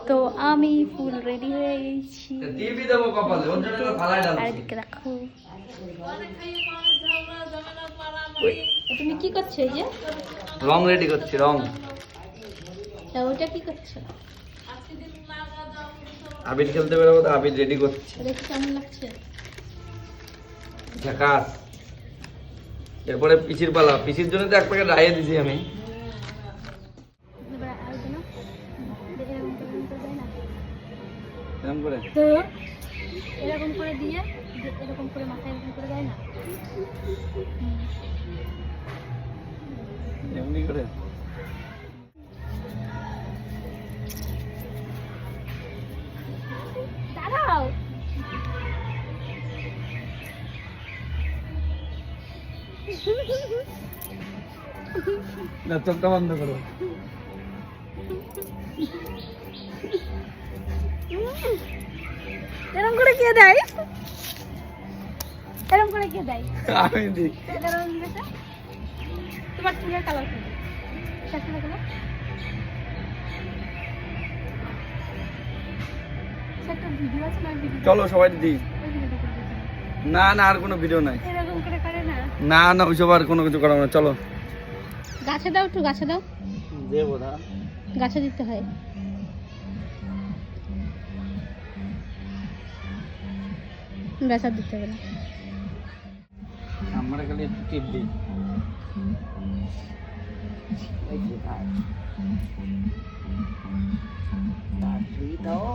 তো আমি full ready হয়ে গেছি। আর এদিকে রাখো। তুমি কি করছো? এই যে রং রেডি করছি, রং। তা ওটা কি করছো? আবির খেলতে বেরোবো তো, আবির রেডি করছি। দেখি কেমন লাগছে। ঝাকাস। এরপরে পিসির পালা। পিসির জন্য তো এক প্যাকেট রাইয়ে দিছি আমি। এরকম করে তো এরকম করে দিয়ে এরকম করে মাথায় এরকম করে দেয় না? এমনি করে দাঁড়াও। না, চোখটা বন্ধ করো। এরকম করে কে দেয়? এরকম করে কে দেয়? আমি দিই। তোমার চুলের কালার কি? চুলের কালার একটা ভিডিও আছে না? চলো সবাই দিই। না না, আর কোনো ভিডিও নাই। এরকম করে করে না? না না, ওইসব আর কোনো কিছু করা না। চলো গাছে দাও, একটু গাছে দাও। দেবো না, গাছে দিতে হয়। গাছে দিতে হবে না। আমরা খালি টিপ দিই। দাও